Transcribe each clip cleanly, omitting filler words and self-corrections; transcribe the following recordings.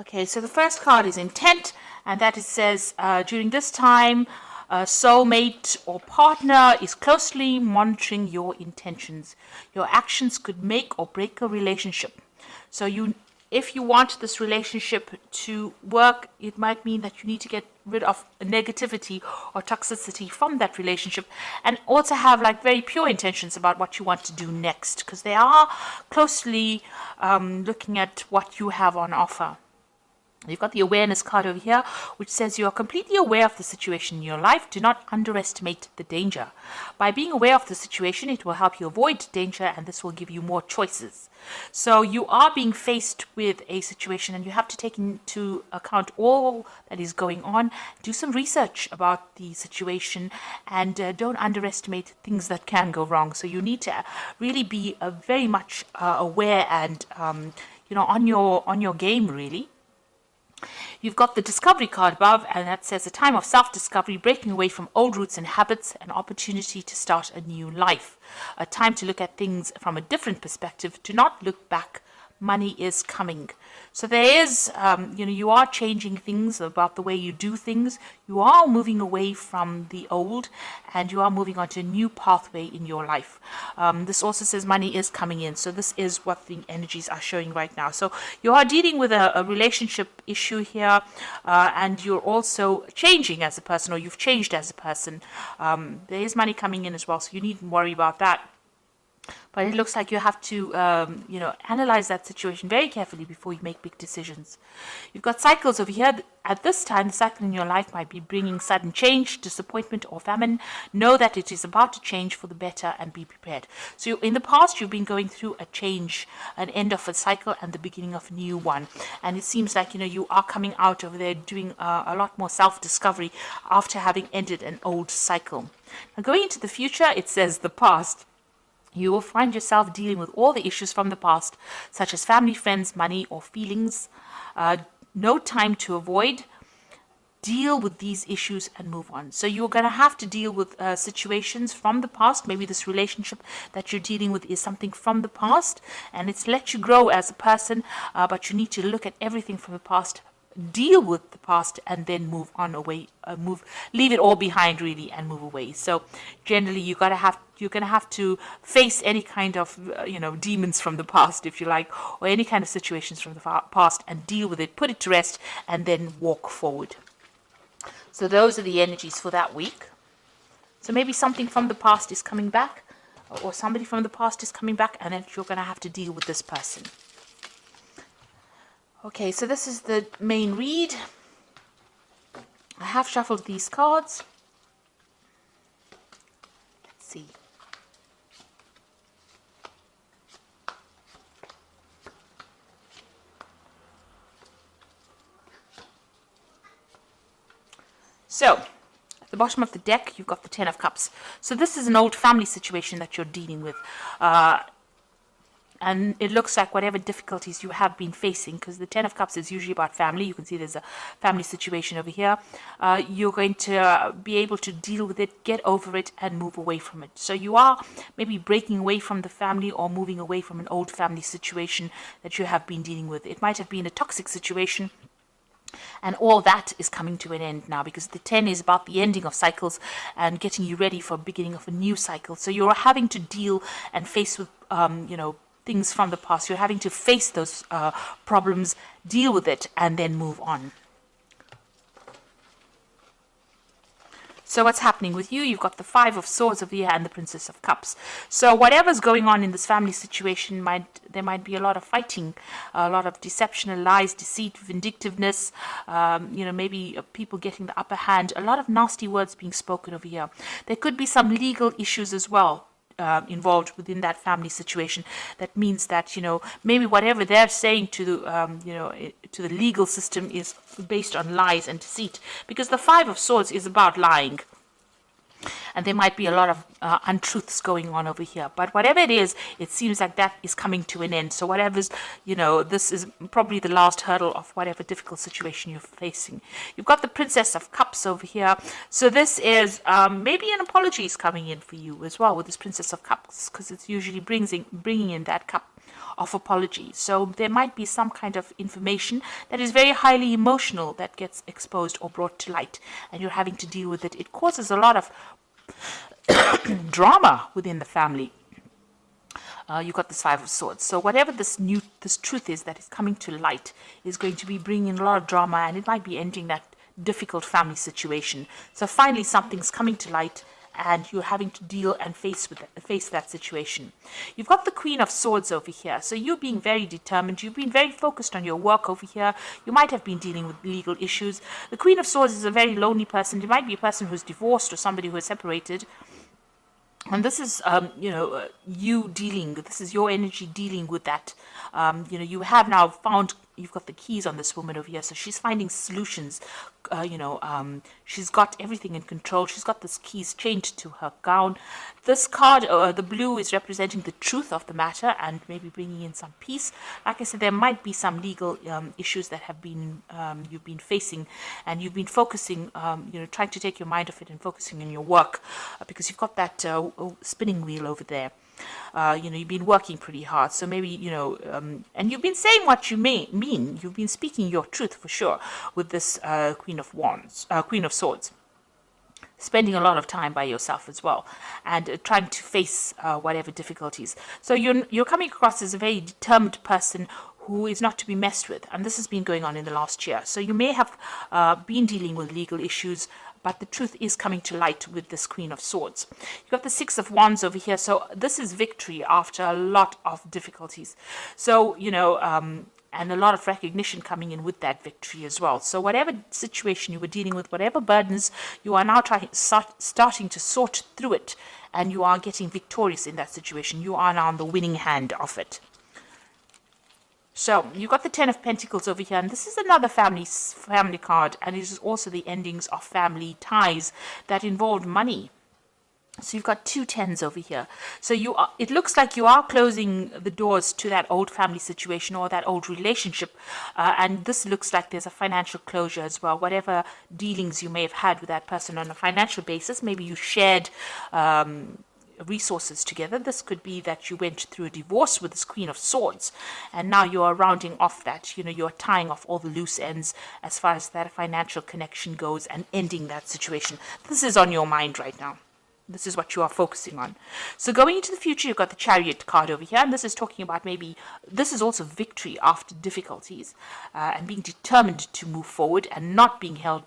Okay, so the first card is intent, and that it says during this time, a soulmate or partner is closely monitoring your intentions. Your actions could make or break a relationship. So if you want this relationship to work, it might mean that you need to get rid of negativity or toxicity from that relationship, and also have like very pure intentions about what you want to do next, because they are closely looking at what you have on offer. You've got the awareness card over here, which says you are completely aware of the situation in your life. Do not underestimate the danger. By being aware of the situation, it will help you avoid danger, and this will give you more choices. So you are being faced with a situation, and you have to take into account all that is going on. Do some research about the situation, and don't underestimate things that can go wrong. So you need to really be very much aware and on your game, really. You've got the discovery card above, and that says a time of self-discovery, breaking away from old roots and habits, an opportunity to start a new life. A time to look at things from a different perspective. Do not look back. Money is coming. So there is, you are changing things about the way you do things. You are moving away from the old, and you are moving on to a new pathway in your life. This also says money is coming in. So this is what the energies are showing right now. So you are dealing with a relationship issue here, and you're also changing as a person, or you've changed as a person. There is money coming in as well, so you needn't worry about that. But it looks like you have to, analyze that situation very carefully before you make big decisions. You've got cycles over here. At this time, the cycle in your life might be bringing sudden change, disappointment, or famine. Know that it is about to change for the better, and be prepared. So in the past, you've been going through a change, an end of a cycle and the beginning of a new one. And it seems like, you are coming out over there doing a lot more self-discovery after having ended an old cycle. Now, going into the future, it says the past. You will find yourself dealing with all the issues from the past, such as family, friends, money, or feelings. No time to avoid. Deal with these issues and move on. So you're going to have to deal with situations from the past. Maybe this relationship that you're dealing with is something from the past, and it's let you grow as a person, but you need to look at everything from the past, deal with the past, and then move on away, leave it all behind really, and move away. So generally you're going to have to face any kind of demons from the past, if you like, or any kind of situations from the past, and deal with it, put it to rest, and then walk forward. So those are the energies for that week. So maybe something from the past is coming back, or somebody from the past is coming back, and then you're going to have to deal with this person. Okay, so this is the main read. I have shuffled these cards. Let's see. So, at the bottom of the deck, you've got the Ten of Cups. So this is an old family situation that you're dealing with. And it looks like whatever difficulties you have been facing, because the Ten of Cups is usually about family. You can see there's a family situation over here. You're going to be able to deal with it, get over it, and move away from it. So you are maybe breaking away from the family, or moving away from an old family situation that you have been dealing with. It might have been a toxic situation, and all that is coming to an end now, because the 10 is about the ending of cycles and getting you ready for the beginning of a new cycle. So you're having to deal and face with, things from the past. You're having to face those problems, deal with it, and then move on. So what's happening with you? You've got the Five of Swords over here and the Princess of Cups. So whatever's going on in this family situation, there might be a lot of fighting, a lot of deception and lies, deceit, vindictiveness, maybe people getting the upper hand, a lot of nasty words being spoken over here. There could be some legal issues as well involved within that family situation. That means that maybe whatever they're saying to the legal system is based on lies and deceit, because the Five of Swords is about lying, and there might be a lot of untruths going on over here. But whatever it is, it seems like that is coming to an end. So whatever's, this is probably the last hurdle of whatever difficult situation you're facing. You've got the Princess of Cups over here. So this is maybe an apology is coming in for you as well with this Princess of Cups, because it's usually bringing in that cup of apology. So there might be some kind of information that is very highly emotional that gets exposed or brought to light, and you're having to deal with it. It causes a lot of drama within the family. You've got this Five of Swords. So whatever this truth is that is coming to light is going to be bringing a lot of drama, and it might be ending that difficult family situation. So finally something's coming to light, and you're having to deal and face that situation. You've got the Queen of Swords over here. So you're being very determined. You've been very focused on your work over here. You might have been dealing with legal issues. The Queen of Swords is a very lonely person. It might be a person who's divorced or somebody who is separated. And this is, you dealing, this is your energy dealing with that. You have now found, you've got the keys on this woman over here. So she's finding solutions. She's got everything in control. She's got this keys chained to her gown. This card, the blue, is representing the truth of the matter and maybe bringing in some peace. Like I said, there might be some legal issues that have been you've been facing, and you've been focusing, trying to take your mind off it and focusing on your work, because you've got that spinning wheel over there. You've been working pretty hard, so maybe, and you've been saying what you mean. You've been speaking your truth for sure with this Queen of Swords. Spending a lot of time by yourself as well, and trying to face whatever difficulties. So you're coming across as a very determined person who is not to be messed with, and this has been going on in the last year. So you may have been dealing with legal issues, but the truth is coming to light with this Queen of Swords. You've got the Six of Wands over here. So this is victory after a lot of difficulties. So, and a lot of recognition coming in with that victory as well. So whatever situation you were dealing with, whatever burdens, you are now starting to sort through it, and you are getting victorious in that situation. You are now on the winning hand of it. So you've got the Ten of Pentacles over here, and this is another family card, and it is also the endings of family ties that involve money. So you've got two tens over here. So it looks like you are closing the doors to that old family situation or that old relationship, and this looks like there's a financial closure as well. Whatever dealings you may have had with that person on a financial basis, maybe you shared resources together. This could be that you went through a divorce with this Queen of Swords, and now you are rounding off that, you're tying off all the loose ends as far as that financial connection goes and ending that situation. This is on your mind right now. This is what you are focusing on. So going into the future, you've got the Chariot card over here, and this is talking about maybe, this is also victory after difficulties, and being determined to move forward and not being held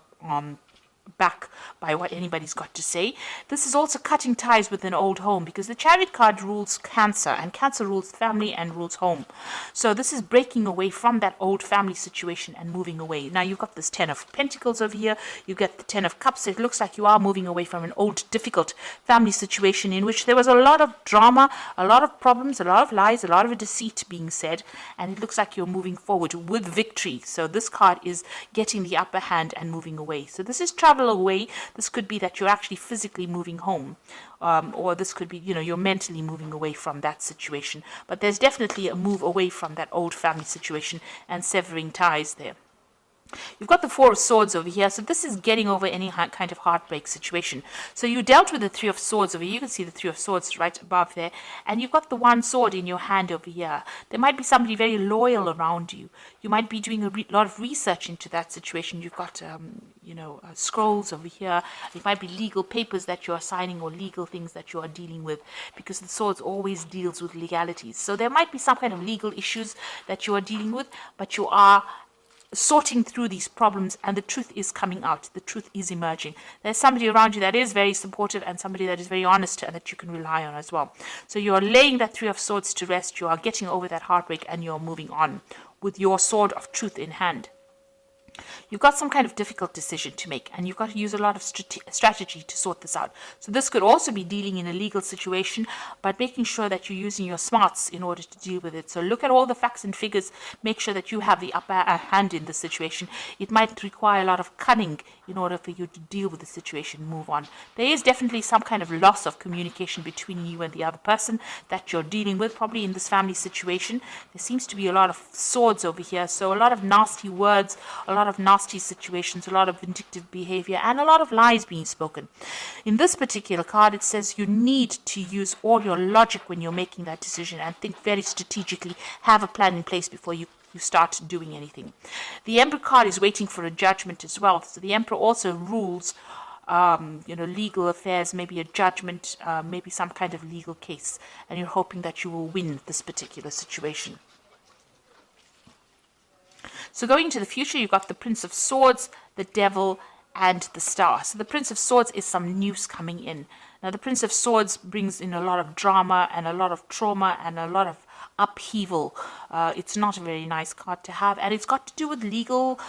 back by what anybody's got to say. This is also cutting ties with an old home, because the Chariot card rules Cancer, and Cancer rules family and rules home. So this is breaking away from that old family situation and moving away. Now you've got this Ten of Pentacles over here. You get the Ten of Cups. It looks like you are moving away from an old difficult family situation in which there was a lot of drama, a lot of problems, a lot of lies, a lot of deceit being said, and it looks like you're moving forward with victory. So this card is getting the upper hand and moving away. So this is travel away. This could be that you're actually physically moving home, or this could be, you're mentally moving away from that situation. But there's definitely a move away from that old family situation and severing ties there. You've got the Four of Swords over here. So this is getting over any kind of heartbreak situation. So you dealt with the Three of Swords over here. You can see the Three of Swords right above there. And you've got the one sword in your hand over here. There might be somebody very loyal around you. You might be doing a lot of research into that situation. You've got, scrolls over here. It might be legal papers that you are signing or legal things that you are dealing with, because the swords always deals with legalities. So there might be some kind of legal issues that you are dealing with, but you are sorting through these problems, and the truth is coming out. The truth is emerging. There's somebody around you that is very supportive, and somebody that is very honest and that you can rely on as well. So you are laying that Three of Swords to rest. You are getting over that heartbreak, and you're moving on with your sword of truth in hand. You've got some kind of difficult decision to make, and you've got to use a lot of strategy to sort this out. So this could also be dealing in a legal situation, but making sure that you're using your smarts in order to deal with it. So look at all the facts and figures, make sure that you have the upper hand in the situation. It might require a lot of cunning in order for you to deal with the situation, move on. There is definitely some kind of loss of communication between you and the other person that you're dealing with, probably in this family situation. There seems to be a lot of swords over here, so a lot of nasty words, a lot lot of nasty situations, a lot of vindictive behavior, and a lot of lies being spoken. In this particular card, it says you need to use all your logic when you're making that decision and think very strategically, have a plan in place before you start doing anything. The Emperor card is waiting for a judgment as well. So the Emperor also rules legal affairs, maybe a judgment, maybe some kind of legal case, and you're hoping that you will win this particular situation. So going into the future, you've got the Prince of Swords, the Devil, and the Star. So the Prince of Swords is some news coming in. Now the Prince of Swords brings in a lot of drama and a lot of trauma and a lot of upheaval. It's not a very nice card to have, and it's got to do with legal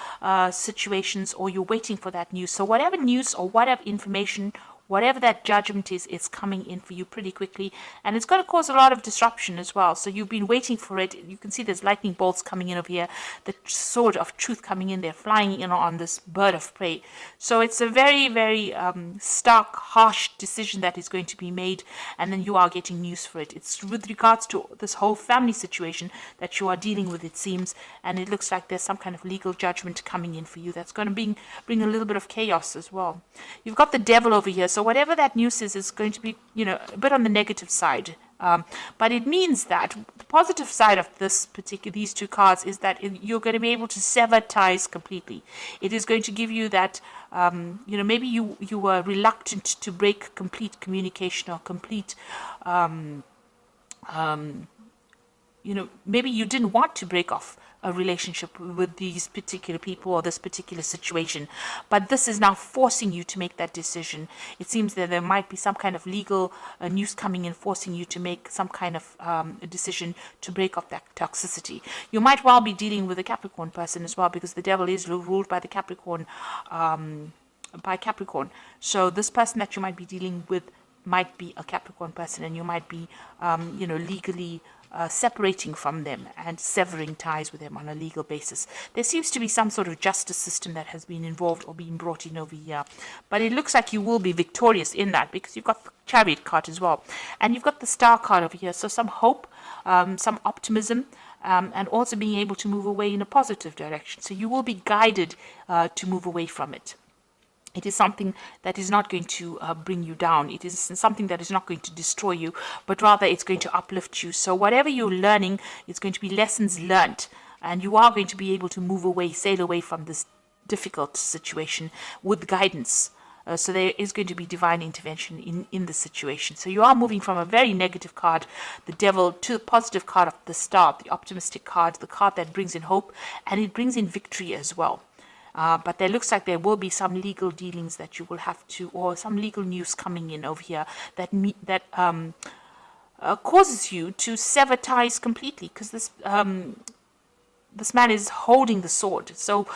situations, or you're waiting for that news. So whatever news or whatever information, whatever that judgment is coming in for you pretty quickly, and it's going to cause a lot of disruption as well. So you've been waiting for it. You can see there's lightning bolts coming in over here, the sword of truth coming in there, flying in on this bird of prey. So it's a very, very stark, harsh decision that is going to be made, and then you are getting news for it. It's with regards to this whole family situation that you are dealing with, it seems, and it looks like there's some kind of legal judgment coming in for you that's going to bring a little bit of chaos as well. You've got the Devil over here. So whatever that news is going to be, a bit on the negative side. But it means that the positive side of these two cards is that you're going to be able to sever ties completely. It is going to give you that, maybe you were reluctant to break complete communication or complete, maybe you didn't want to break off a relationship with these particular people or this particular situation, but this is now forcing you to make that decision. It seems that there might be some kind of legal news coming in, forcing you to make some kind of a decision to break off that toxicity. You might well be dealing with a Capricorn person as well, because the Devil is ruled by the Capricorn, So this person that you might be dealing with might be a Capricorn person, and you might be, legally separating from them and severing ties with them on a legal basis. There seems to be some sort of justice system that has been involved or been brought in over here, but it looks like you will be victorious in that, because you've got the Chariot card as well, and you've got the Star card over here. So some hope, some optimism, and also being able to move away in a positive direction. So you will be guided to move away from it. It is something that is not going to bring you down. It is something that is not going to destroy you, but rather it's going to uplift you. So whatever you're learning, it's going to be lessons learned, and you are going to be able to move away, sail away from this difficult situation with guidance. So there is going to be divine intervention in the situation. So you are moving from a very negative card, the Devil, to the positive card of the Star, the optimistic card, the card that brings in hope, and it brings in victory as well. But there looks like there will be some legal dealings that you will have to, or some legal news coming in over here that causes you to sever ties completely, because this man is holding the sword. So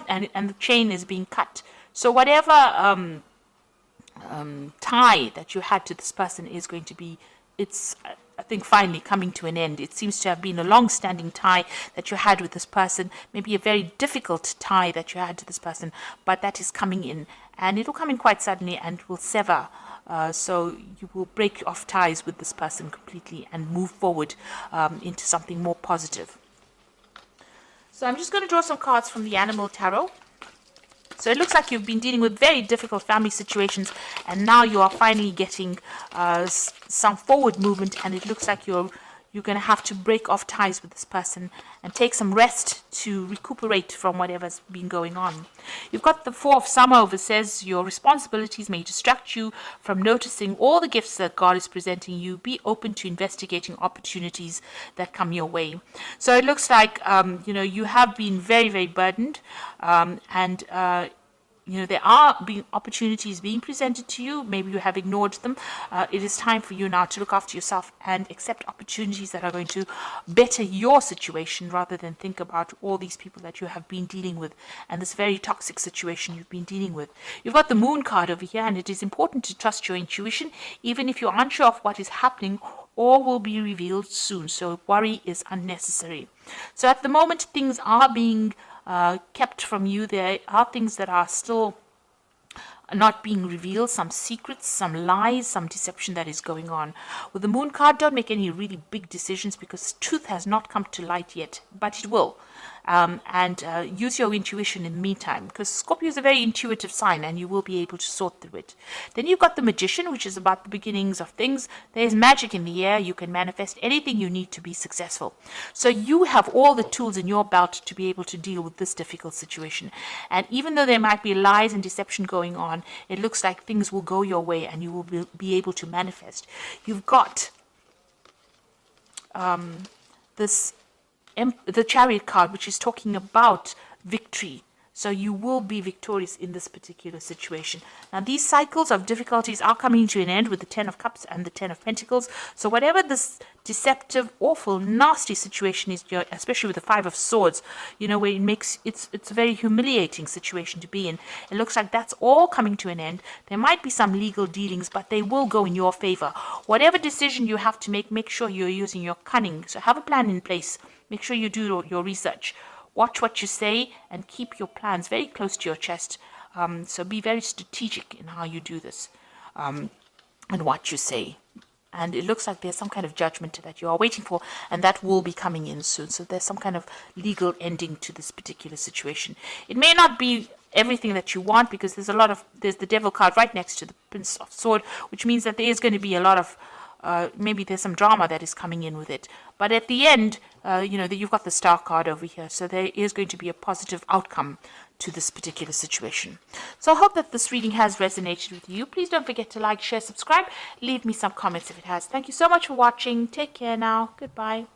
and the chain is being cut. So whatever tie that you had to this person is going to be, I think, finally coming to an end. It seems to have been a long-standing tie that you had with this person, maybe a very difficult tie that you had to this person, but that is coming in, and it will come in quite suddenly and will sever. So you will break off ties with this person completely and move forward into something more positive. So I'm just going to draw some cards from the Animal Tarot. So it looks like you've been dealing with very difficult family situations, and now you are finally getting some forward movement, and it looks like you're going to have to break off ties with this person and take some rest to recuperate from whatever's been going on. You've got the Four of Summer over, says your responsibilities may distract you from noticing all the gifts that God is presenting you. Be open to investigating opportunities that come your way. So it looks like you have been very, very burdened, and there are opportunities being presented to you. Maybe you have ignored them. It is time for you now to look after yourself and accept opportunities that are going to better your situation, rather than think about all these people that you have been dealing with and this very toxic situation you've been dealing with. You've got the Moon card over here, and it is important to trust your intuition, even if you're unsure of what is happening or will be revealed soon. So worry is unnecessary. So at the moment, things are being kept from you. There are things that are still not being revealed, some secrets, some lies, some deception that is going on. With the Moon card, don't make any really big decisions, because truth has not come to light yet, but it will. and use your intuition in the meantime, because Scorpio is a very intuitive sign and you will be able to sort through it. Then you've got the Magician, which is about the beginnings of things. There's magic in the air. You can manifest anything you need to be successful. So you have all the tools in your belt to be able to deal with this difficult situation. And even though there might be lies and deception going on, it looks like things will go your way and you will be able to manifest. You've got the Chariot card, which is talking about victory. So you will be victorious in this particular situation. Now, these cycles of difficulties are coming to an end with the Ten of Cups and the Ten of Pentacles. So whatever this deceptive, awful, nasty situation is, especially with the Five of Swords, where it's a very humiliating situation to be in. It looks like that's all coming to an end. There might be some legal dealings, but they will go in your favor. Whatever decision you have to make sure you're using your cunning. So have a plan in place. Make sure you do your research. Watch what you say and keep your plans very close to your chest. So be very strategic in how you do this and what you say. And it looks like there's some kind of judgment that you are waiting for, and that will be coming in soon. So there's some kind of legal ending to this particular situation. It may not be everything that you want, because there's the Devil card right next to the Prince of Sword, which means that there is going to be a lot of maybe there's some drama that is coming in with it. But at the end, you've got the Star card over here. So there is going to be a positive outcome to this particular situation. So I hope that this reading has resonated with you. Please don't forget to like, share, subscribe. Leave me some comments if it has. Thank you so much for watching. Take care now. Goodbye.